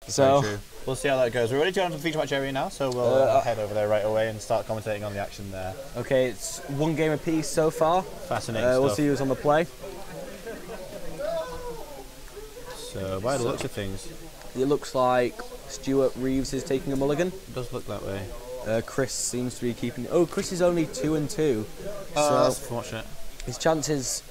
So we'll see how that goes. We're ready to go on to the feature match area now, so we'll head over there right away and start commentating on the action there. Okay, it's one game apiece so far. Fascinating stuff. We'll see who's on the play. So by the looks of things, it looks like Stuart Reeves is taking a mulligan. It does look that way. Chris seems to be keeping. Oh, Chris is only 2-2. So that's fortunate. His chances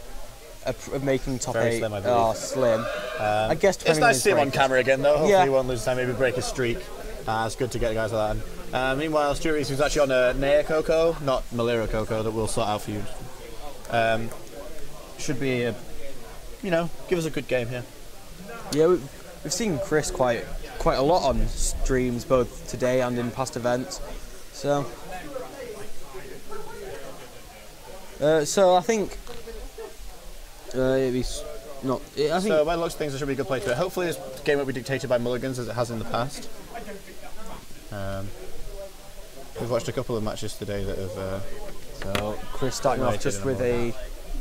of making top Very 8 slim, I are slim. I guess it's nice to see him on camera again, though. Hopefully he won't lose time, maybe break his streak. It's good to get guys like that. Meanwhile, Stuart Reeves is actually on a Naya COCO, not Malira COCO, that we'll sort out for you. Should be, give us a good game here. Yeah, we've seen Chris quite a lot on streams, both today and in past events. So I think So by the looks of things, there should be a good play to it. Hopefully this game won't be dictated by mulligans as it has in the past. We've watched a couple of matches today that have... so Chris starting off just with a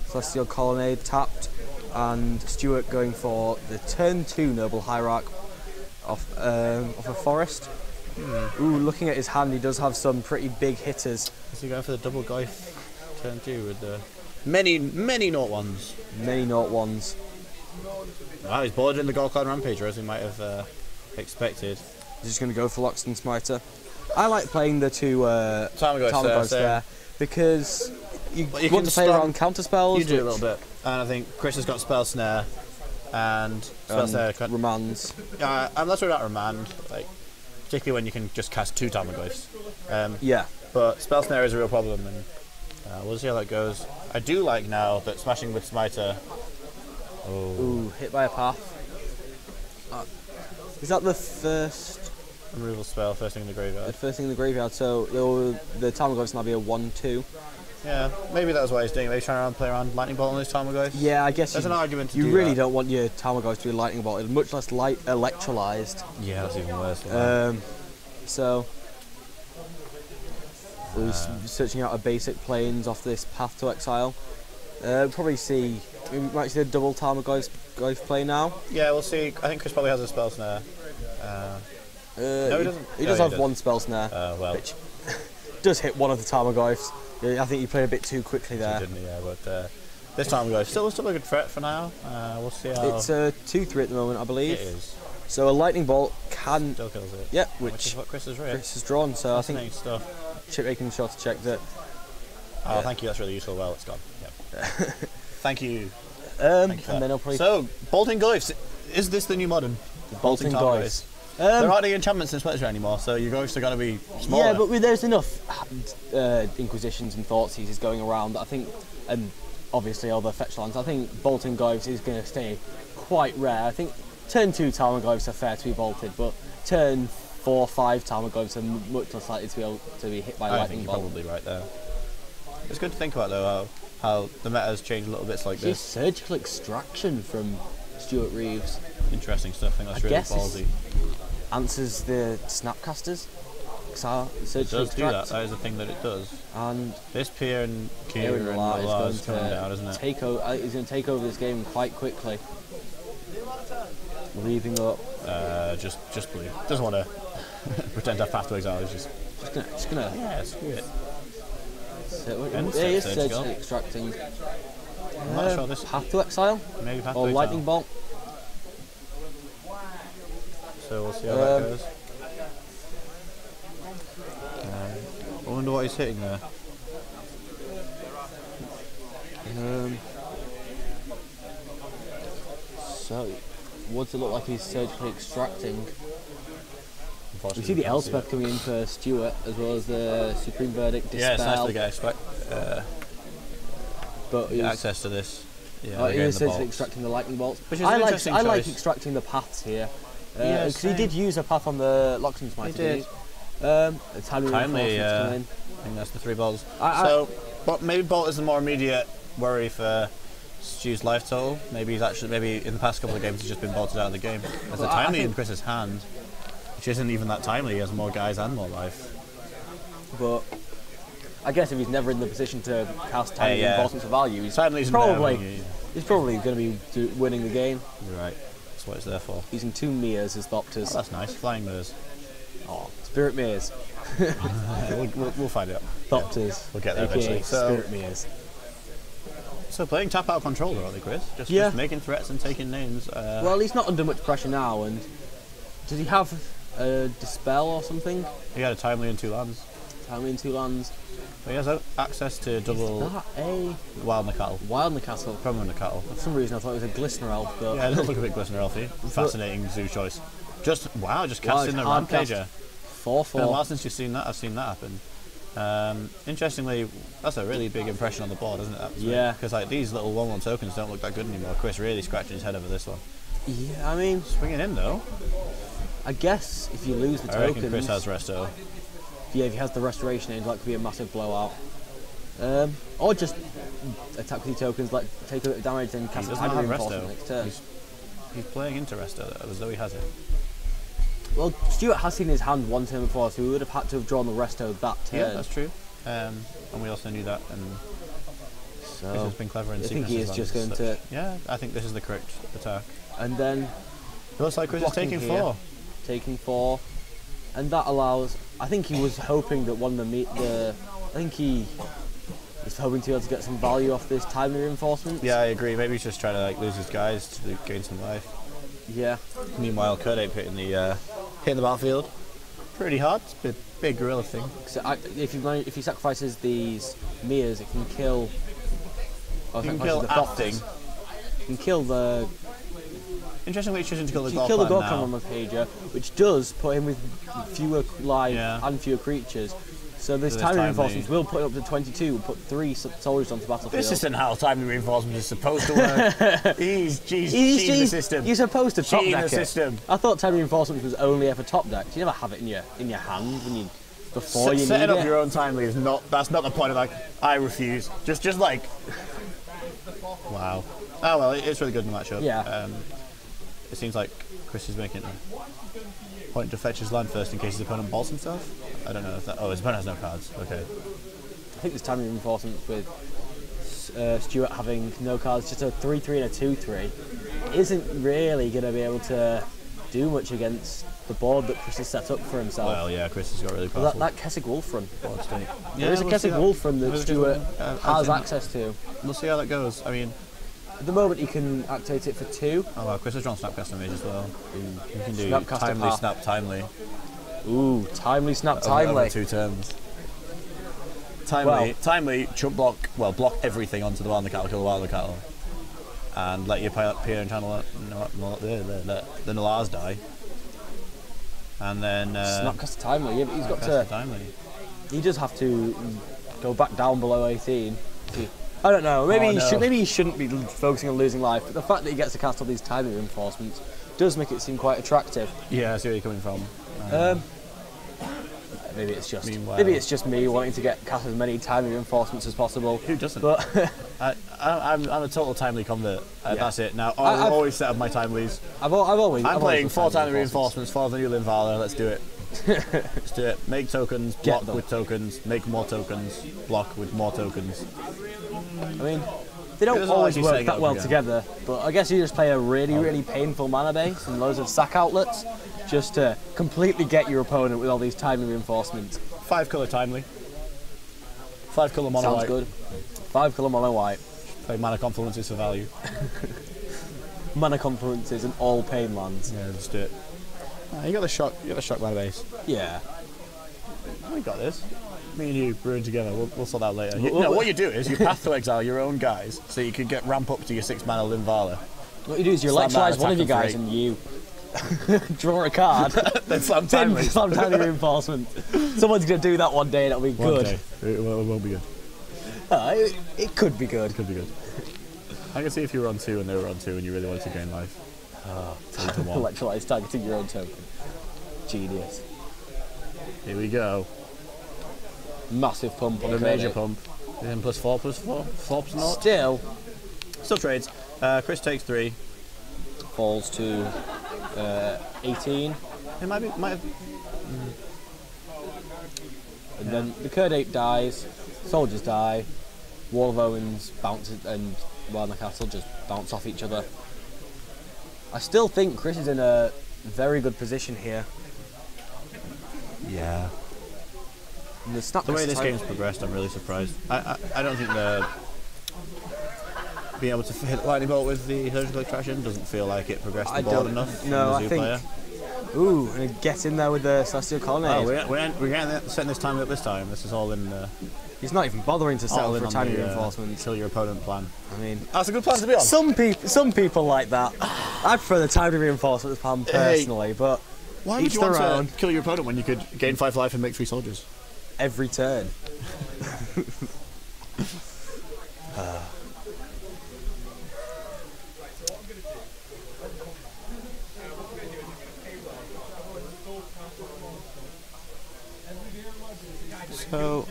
Celestial Colonnade tapped, and Stuart going for the turn 2 Noble Hierarch off a Forest. Ooh, looking at his hand, he does have some pretty big hitters. Is he going for the double Goif turn 2 with the many 0-1s? Many 0-1s. Wow, he's boarded in the Gold Cloud Rampager as we might have expected. He's just going to go for Loxton Smiter. I like playing the two Tarmogoyfs there because you want to play around counter spells. You do a little bit, and I think Chris has got Spell Snare and Spell Snare. Remands. I'm not sure about Remand, particularly when you can just cast 2 Tarmogoyfs. Yeah. But Spell Snare is a real problem, and we'll see how that goes. I do like now that smashing with Smiter. Ooh, hit by a path. Is that the first removal spell, first thing in the graveyard? The first thing in the graveyard, so the Tarmogoyfs now be a 1/2. Yeah, maybe that's what he's doing. Maybe trying to play around Lightning Bolt on those Tarmogoyfs. Yeah, I guess there's an argument to you do really that. don't want your Tarmogoyfs to be Lightning Bolted, much less electrolyzed. Yeah, that's even worse. So we're searching out a basic planes off this Path to Exile. We might see a double Tarmogoyf play now. Yeah, we'll see. I think Chris probably has a Spell Snare. No, he doesn't. He does have one Spell Snare, which does hit one of the Tarmogoyfs. I think he played a bit too quickly there. He didn't, yeah, but this Tarmogoyf still a good threat for now. We'll see how... It's a 2/3 at the moment, I believe. It is. So a Lightning Bolt can... Still kills it. Yeah, which is what Chris has read. Chris has drawn, so I think... stuff. Chip making sure to check that... Oh, thank you, that's really useful. Well, it's gone. Yep. Thank you. And then I'll probably... So, Bolting Goyfs. Is this the new modern? Bolting Goyfs. There aren't any enchantments in Splitter anymore, so your Goyfs are going to be smaller. Yeah, but there's enough Inquisitions and Thoughtseize going around that I think, and obviously other fetch lands, I think Bolting Goyfs is going to stay quite rare. I think turn 2 Tarmogoyfs are fair to be bolted, but turn 4, 5 Tarmogoyfs are much less likely to be able to be hit by lightning bolt. You're probably right there. It's good to think about though how the meta has changed a little bit like this. Surgical Extraction from Stuart Reeves. Interesting stuff. I think that's really ballsy. Answers the Snapcasters. It does do that. That is a thing that it does. And this Pier and Kira and Lar is coming down, isn't it? He's going to take over this game quite quickly. Leaving up. Just believe. Doesn't want to pretend to have Path to Exile. He's just gonna. Yeah, screw it. He is surgically extracting. I'm not sure this Path to Exile. Maybe Path to or Exile. Lightning Bolt. So we'll see how that goes. I wonder what he's hitting there. So, what does it look like he's surgically extracting? We see the Elspeth coming in for Stuart, as well as the Supreme Verdict, Dispel. Yeah, it's nice to get access to this. Yeah, he is surgically extracting the Lightning Bolts. Which is I an like extracting the paths here. Because he did use a path on the Loxton Smite. He did. Timely, I think that's the 3 bolts. But maybe Bolt is the more immediate worry for Stu's life total. Maybe in the past couple of games he's just been bolted out of the game. There's a timely in Chris's hand, which isn't even that timely. He has more guys and more life. But I guess if he's never in the position to cast timely importance of value, he's probably going to be winning the game. You're right. That's what it's there for. Using 2 Mias as Thopters. Oh, that's nice. Flying Mias. Oh, Spirit Mias. we'll find out. Thopters. Yeah, we'll get there eventually. Spirit Mias. So playing tap out controller, aren't they, Chris? Just making threats and taking names. Well, he's not under much pressure now, and does he have a Dispel or something? He had a Timely and 2 lands. Timely and 2 lands. But he has access to double... Is that a... Wild Nacatl. Wild Nacatl. Probably Nacatl. For some reason I thought it was a Glistener Elf, but... Yeah, it does look a bit Glistener Elfy. Fascinating zoo choice. Just casting the Rampager. 4/4. It's been a while since you've seen that. I've seen that happen. Interestingly, that's a really big impression on the board, isn't it? Yeah. Because like these little 1/1 tokens don't look that good anymore. Chris really scratching his head over this one. Yeah, I mean... Swinging in though. I guess if you lose the I tokens... reckon Chris has Resto. Yeah, if he has the Restoration Age, that could be a massive blowout. Or just attack with your tokens, like take a bit of damage and cast a Timely Reinforcement next turn. He's playing into Resto though, as though he has it. Well, Stuart has seen his hand one turn before, so he would have had to have drawn the Resto that turn. Yeah, that's true. And we also knew that. And so Chris has been clever in I think he is just going to... Yeah, I think this is the correct attack. And then... It looks like Chris is taking here, 4. Taking 4. And that allows... I think he was hoping that one of I think he was hoping to be able to get some value off this Timely Reinforcement. Yeah, I agree. Maybe he's just trying to like lose his guys to gain some life. Yeah. Meanwhile, Kurdape hitting the battlefield. Pretty hard. It's a big gorilla thing. So if he sacrifices these Mias, it can kill... You can kill the thing. You can kill the... Interestingly, he's choosing to kill the Gorkon now. You kill the Gorkon on the pager, which does put him with fewer life and fewer creatures. So this Timely Reinforcements will put it up to 22, put 3 soldiers onto the battlefield. This isn't how Timely Reinforcements is supposed to work. He's cheating the system. You're supposed to top deck the system. I thought Timely Reinforcements was only ever top decked. You never have it in your hand when you before you need it. Setting up your own Timely is not. That's not the point of like. I refuse. Just like. Wow. Oh well, it's really good in the matchup. Yeah. It seems like Chris is making a point to fetch his land first in case his opponent bolts himself. I don't know if that... Oh, his opponent has no cards. Okay. I think this Timely Reinforcement with Stuart having no cards, just a 3/3 and a 2/3, isn't really going to be able to do much against the board that Chris has set up for himself. Well, yeah, Chris has got really powerful... That Kessig Wolf run. Yeah, there is a Kessig Wolf run that Stuart has access to. We'll see how that goes. I mean... At the moment, he can activate it for 2. Oh wow, Chris has drawn Snapcaster Mage as well. You can do Snapcaster Timely, Snap, Timely. Ooh, Timely, Snap, Timely. Over 2 turns. Timely, chump block, block everything onto the Wild Nacatl, kill the Wild Nacatl. And let your Pier and Channel the Nalars die. And then... Snapcaster Timely, yeah, but he's got to... Timely. He does have to go back down below 18. I don't know, maybe he shouldn't be focusing on losing life, but the fact that he gets to cast all these Timely Reinforcements does make it seem quite attractive. Yeah, I see where you're coming from. Maybe it's just me wanting to cast as many Timely Reinforcements as possible. Who doesn't? But I'm a total Timely convert. That's it. Now I've always set up my Timelies. I'm playing 4 Timely Reinforcements, 4 of the new Linvala. Let's do it. Let's do it. Make tokens, block with tokens, make more tokens, block with more tokens. I mean, they don't always work that well together, but I guess you just play a really painful mana base and loads of sack outlets just to completely get your opponent with all these Timely Reinforcements. 5 colour Timely. 5 colour mono white. Sounds good. 5 colour mono white. Play mana confluences for value. Mana confluences and all pain lands. Yeah, just do it. You got the shock. You got the shock mana base. Yeah. We got this. Me and you brewing together. We'll sort that out later. What you do is you path to exile your own guys so you can get ramp up to your 6 mana Linvala. What you do is you electrolise one of your guys and you draw a card. Then slam Timely. Slam Timely Reinforcement. Someone's going to do that one day and it'll be good. One day. It won't be good. It could be good. It could be good. I can see if you were on 2 and they were on 2 and you really wanted to gain life. Electrolise targeting your own token. Genius. Here we go. Massive pump on the major pump. Then +4, +4. 4+0. Still trades. Chris takes 3. Falls to 18. It might have. And then the Kurdape dies. Soldiers die. Wall of Owens bounces and Wild Nacatl just bounce off each other. I still think Chris is in a very good position here. Yeah. The way this game's progressed, I'm really surprised. I don't think being able to hit lightning bolt with the surgical extraction doesn't feel like it progressed the board enough. No, I think. Player. Ooh, and get in there with the Celestial Colonnade. Oh, we're getting setting this time up this time. This is all in. He's not even bothering to settle for tiny reinforcements. Kill your opponent plan. I mean, that's a good plan to be on. Some people like that. I prefer the tiny reinforcements plan personally, but why would you want to kill your opponent when you could gain 5 life and make 3 soldiers? Every turn. So,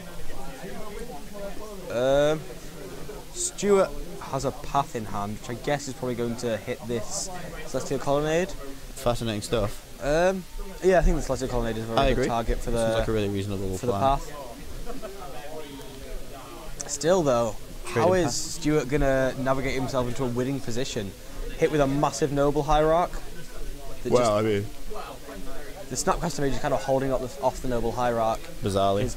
Stuart has a path in hand, which I guess is probably going to hit this Celestial Colonnade. Fascinating stuff. Yeah, I think the Celestial Colonnade is a very good target for the. Seems like a really reasonable for the path. Still, though, how is Stuart gonna navigate himself into a winning position? Hit with a massive noble hierarch. Well, I mean, the Snapcaster Mage is kind of holding up off the noble hierarch. Bizarrely.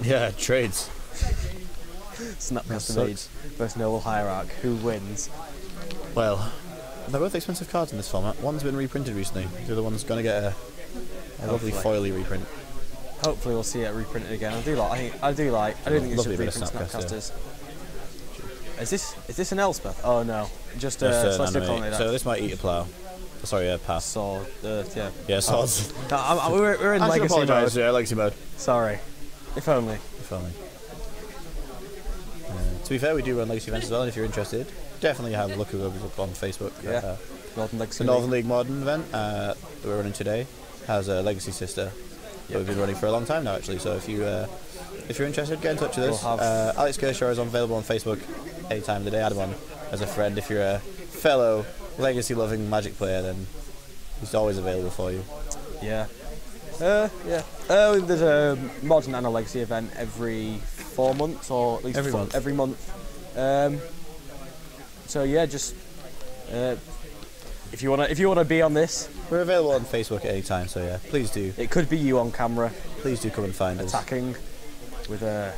Yeah, trades. Snapcaster Mage versus noble hierarch. Who wins? Well, they're both expensive cards in this format. One's been reprinted recently. The other one's going to get a lovely foily reprint. Hopefully, we'll see it reprinted again. I do think it should reprint Snapcasters. Is this an Elspeth? Oh no, just Celestial Colonnade. So this might eat a plough. Sorry, pass. Sword, yeah. Yeah, swords. We're in legacy mode. Yeah, legacy mode. Sorry. If only. If only. To be fair, we do run legacy events as well, and if you're interested, definitely have a look at those up on Facebook. Yeah. The Northern League Modern event that we're running today has a legacy sister that we've been running for a long time now, actually. So if you're interested, get in touch with us. Alex Kershaw is available on Facebook any time of the day. Add him on as a friend. If you're a fellow legacy-loving Magic player, then he's always available for you. Yeah. There's a Modern and a Legacy event every 4 months, or at least every month. So yeah, just if you wanna be on this, we're available on Facebook at any time. So yeah, please do. It could be you on camera. Please do come and find us. Attacking with a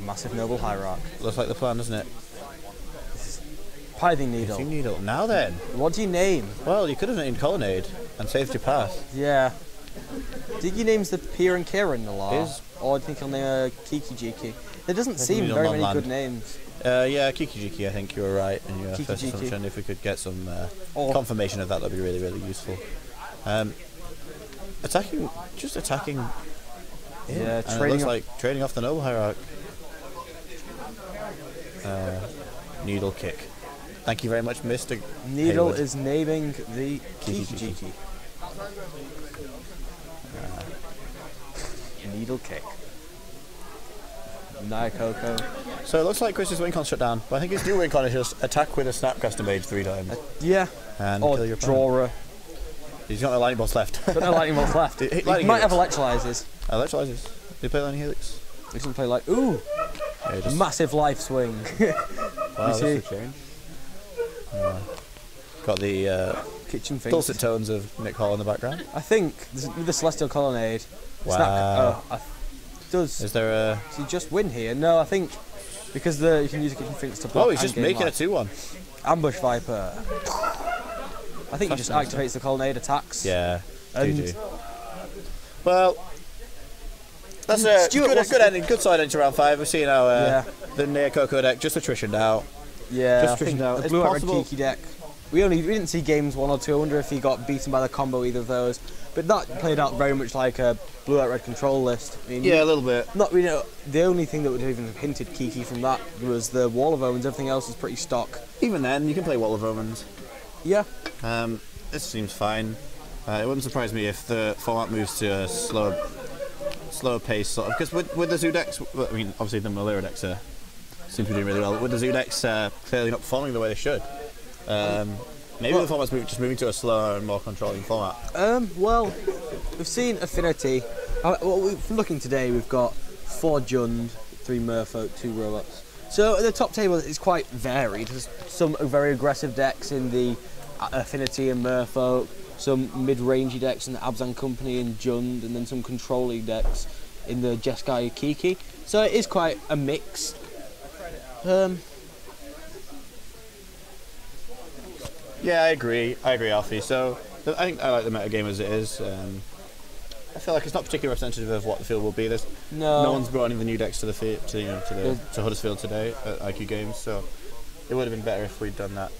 massive noble hierarch. Looks like the plan, doesn't it? Pithing Needle. Pithing Needle. Now then. What do you name? Well, you could have named Colonnade and saved your path. Yeah. Did you name the Pier and Kieran a lot? Or do you think you'll name Kiki? There doesn't seem very many good names. Yeah, Kiki, I think you were right in your first assumption. If we could get some confirmation of that, that'd be really, really useful. Attacking. Yeah, and it looks like trading off the Noble Hierarch. Needle kick. Thank you very much, Mr. Needle Hayward. is naming the Kiki. Needle kick. Naya COCO. So it looks like Chris's win con shut down, but I think his new win con is just attack with a Snapcaster Mage 3 times. Yeah. And or kill your drawer. He's got no lightning bolts left. Got no lightning bolts left. He might have electrolyzers. Electrolyzers. Did he play lightning helix? He doesn't play like massive life swing. Wow, that's a change. Got the kitchen thing. Dulcet tones of Nick Hall in the background. I think with the Celestial Colonnade. Wow. Does there a? Does he just win here? No, I think because you can use the kitchen finks to block. Oh, he's just making a 2-1. Ambush Viper. I think he just activates the Colonnade attacks. Yeah. And GG. Well, that's a good ending. Good side into round 5. We're seeing how the Naya COCO deck just attritioned out. Yeah, just attritioned out. The blue red Kiki deck. We didn't see games 1 or 2. I wonder if he got beaten by the combo either of those. But that played out very much like a blue-red control list. I mean, yeah, a little bit. Not really. The only thing that would have even hinted Kiki from that was the Wall of Omens. Everything else is pretty stock. Even then, you can play Wall of Omens. Yeah. This seems fine. It wouldn't surprise me if the format moves to a slower pace, sort of. Because with the Zoo decks, I mean, obviously the Malira decks seem to be doing really well. With the Zoo decks clearly not performing the way they should. Maybe the format's just moving to a slower and more controlling format. Well, we've seen Affinity. From looking today, we've got 4 Jund, 3 Merfolk, 2 Robots. So the top table is quite varied. There's some very aggressive decks in the Affinity and Merfolk, some mid-rangey decks in the Abzan Company and Jund, and then some controlling decks in the Jeskai Kiki. So it is quite a mix. Yeah, I agree, Alfie. So I think I like the meta game as it is. I feel like it's not particularly representative of what the field will be. No one's brought any of the new decks to the to Huddersfield today at IQ Games, so it would have been better if we'd done that